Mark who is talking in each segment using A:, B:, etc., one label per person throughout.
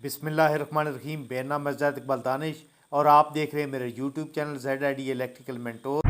A: बिस्मिल्लाहिर्रहमानिर्रहीम। मेरा नाम है ज़ैद इकबाल दानिश और आप देख रहे हैं मेरे YouTube channel ZID electrical mentor.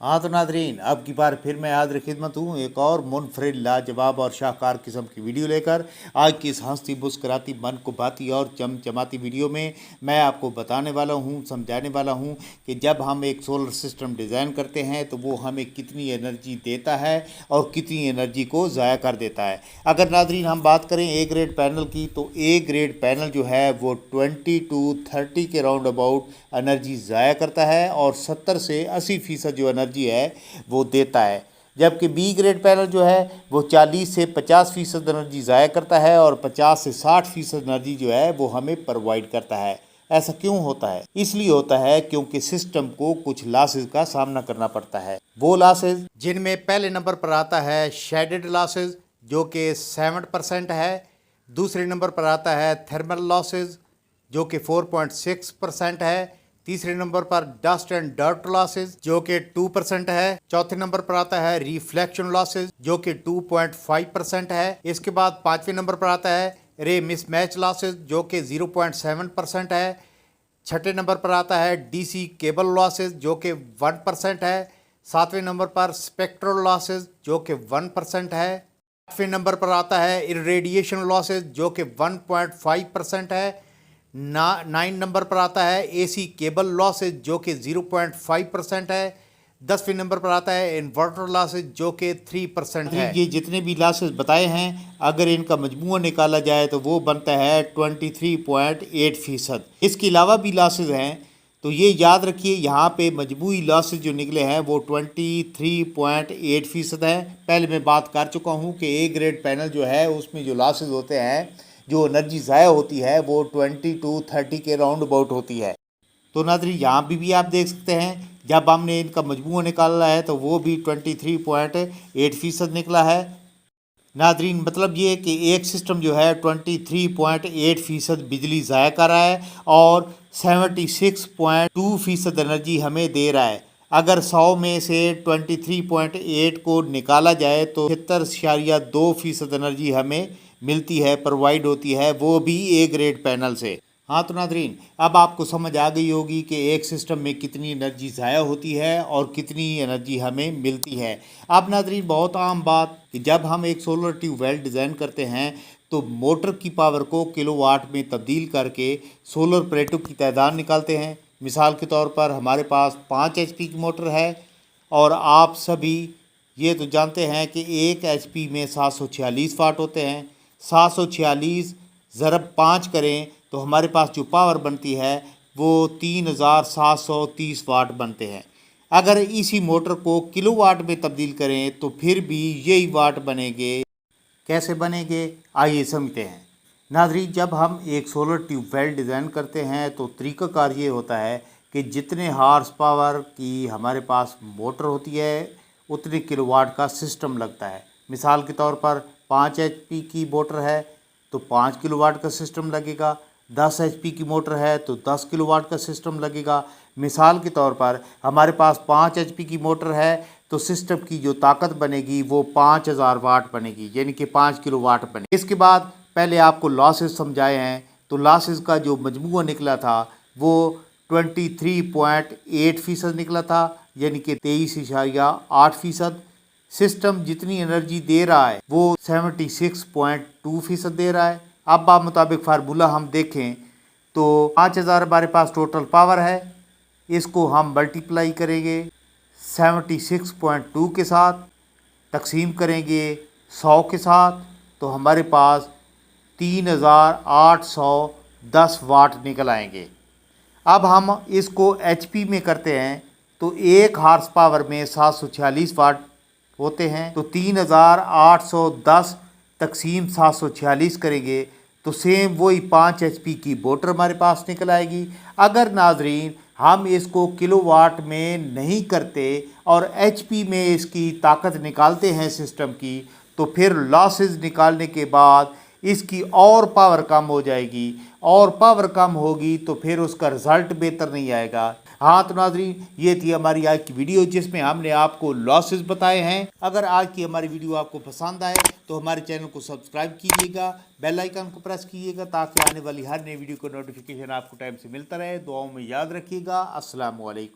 A: हाँ तो नादरीन, अब की बार फिर मैं हाजिर खिदमत हूँ एक और मुनफरिद लाजवाब और शाहकार किस्म की वीडियो लेकर। आज की इस हंसती मुस्कराती मन को भाती और चमचमाती वीडियो में मैं आपको बताने वाला हूँ, समझाने वाला हूँ कि जब हम एक सोलर सिस्टम डिज़ाइन करते हैं तो वो हमें कितनी एनर्जी देता है और कितनी एनर्जी को ज़ाया कर देता है। अगर नादरीन हम बात करें ए ग्रेड पैनल की, तो ए ग्रेड पैनल जो है वो 20 to 30 के राउंड अबाउट एनर्जी ज़ाया करता है और 70 से 80% जो एनर्जी है वो देता है। जबकि बी ग्रेड पैनल जो है वो 40 से 50% एनर्जी ज़ाया करता है और 50 से 60% एनर्जी जो है वो हमें प्रोवाइड करता है। ऐसा क्यों होता है? इसलिए होता है क्योंकि सिस्टम को कुछ लॉसेस का सामना करना पड़ता है। वो लॉसेस जिनमें पहले नंबर पर आता है शेडेड लॉसेस जो कि 7% है। दूसरे नंबर पर आता है थर्मल लॉसेस जो कि 4.6% है। तीसरे नंबर पर डस्ट एंड डर्ट लॉसेस जो कि 2% है। चौथे नंबर पर आता है रिफ्लेक्शन लॉसेस जो कि 2.5% है। इसके बाद पांचवें नंबर पर आता है रे मिसमैच लॉसेस जो कि 0.7% है। छठे नंबर पर आता है डीसी केबल लॉसेस जो कि 1% है। सातवें नंबर पर स्पेक्ट्रल लॉसेस जो कि 1% है। आठवें नंबर पर आता है इरेडिएशन लॉसेस जो कि 1.5% है। 9 नंबर पर आता है एसी केबल लॉसेज जो कि 0.5% है। 10वें नंबर पर आता है इन्वर्टर लॉसेज जो कि 3% है। ये जितने भी लॉसेज बताए हैं अगर इनका मजमूआ निकाला जाए तो वो बनता है 23.8%। इसके अलावा भी लॉसेज हैं तो ये याद रखिए, यहाँ पे मजमूई लॉसेज जो निकले हैं वो 23.8% है। पहले मैं बात कर चुका हूँ कि ए ग्रेड पैनल जो है उसमें जो लॉसेज होते हैं, जो एनर्जी ज़ाया होती है वो 20 to 30 के राउंड अबाउट होती है। तो नाज़रीन यहाँ भी आप देख सकते हैं जब हमने इनका मजमूआ निकाला है तो वो भी 23.8% निकला है। नादरीन मतलब ये कि एक सिस्टम जो है 23.8% बिजली ज़ाया कर रहा है और 76.2% एनर्जी हमें दे रहा है। अगर 100 में से 23.8 को निकाला जाए तो 76.2% एनर्जी हमें मिलती है, प्रोवाइड होती है, वो भी ए ग्रेड पैनल से। हाँ तो नादरीन अब आपको समझ आ गई होगी कि एक सिस्टम में कितनी एनर्जी ज़ाया होती है और कितनी एनर्जी हमें मिलती है। अब नादरीन बहुत आम बात कि जब हम एक सोलर ट्यूबवेल डिज़ाइन करते हैं तो मोटर की पावर को किलोवाट में तब्दील करके सोलर प्लेटों की तादाद निकालते हैं। मिसाल के तौर पर हमारे पास 5 HP की मोटर है और आप सभी ये तो जानते हैं कि 1 HP में 746 वाट होते हैं। 746 ज़रब 5 करें तो हमारे पास जो पावर बनती है वो 3730 वाट बनते हैं। अगर इसी मोटर को किलोवाट में तब्दील करें तो फिर भी यही वाट बनेंगे। कैसे बनेंगे आइए समझते हैं। नाज़रीन जब हम एक सोलर ट्यूबवेल डिज़ाइन करते हैं तो तरीक़ाकार ये होता है कि जितने हार्स पावर की हमारे पास मोटर होती है उतने किलोवाट का सिस्टम लगता है। मिसाल के तौर पर 5 HP की मोटर है तो 5 किलोवाट का सिस्टम लगेगा। 10 HP की मोटर है तो 10 किलोवाट का सिस्टम लगेगा। मिसाल के तौर पर हमारे पास 5 HP की मोटर है तो सिस्टम की जो ताकत बनेगी वो 5000 वाट बनेगी, यानी कि 5 किलोवाट बनेगी। इसके बाद पहले आपको लॉसेस समझाए हैं तो लॉसेस का जो मजमूआ निकला था वो 23.8% निकला था, यानी कि 23.8%। सिस्टम जितनी एनर्जी दे रहा है वो 76.2% दे रहा है। अब आप मुताबिक फार्मूला हम देखें तो 5000 हमारे पास टोटल पावर है, इसको हम मल्टीप्लाई करेंगे 76.2 के साथ, तकसीम करेंगे 100 के साथ तो हमारे पास 3810 वाट निकल आएंगे। अब हम इसको HP में करते हैं तो एक हार्स पावर में 746 वाट होते हैं तो 3810 तकसीम 746 करेंगे तो सेम वही 5 HP की मोटर हमारे पास निकल आएगी। अगर नाजरीन हम इसको किलोवाट में नहीं करते और HP में इसकी ताकत निकालते हैं सिस्टम की तो फिर लॉसेस निकालने के बाद इसकी और पावर कम हो जाएगी और पावर कम होगी तो फिर उसका रिज़ल्ट बेहतर नहीं आएगा। हाँ तो नाजरीन, ये थी हमारी आज की वीडियो जिसमें हमने आपको लॉसेस बताए हैं। अगर आज की हमारी वीडियो आपको पसंद आए तो हमारे चैनल को सब्सक्राइब कीजिएगा, बेल आइकन को प्रेस कीजिएगा ताकि आने वाली हर नई वीडियो का नोटिफिकेशन आपको टाइम से मिलता रहे। दुआओं में याद रखिएगा। अस्सलाम वालेकुम।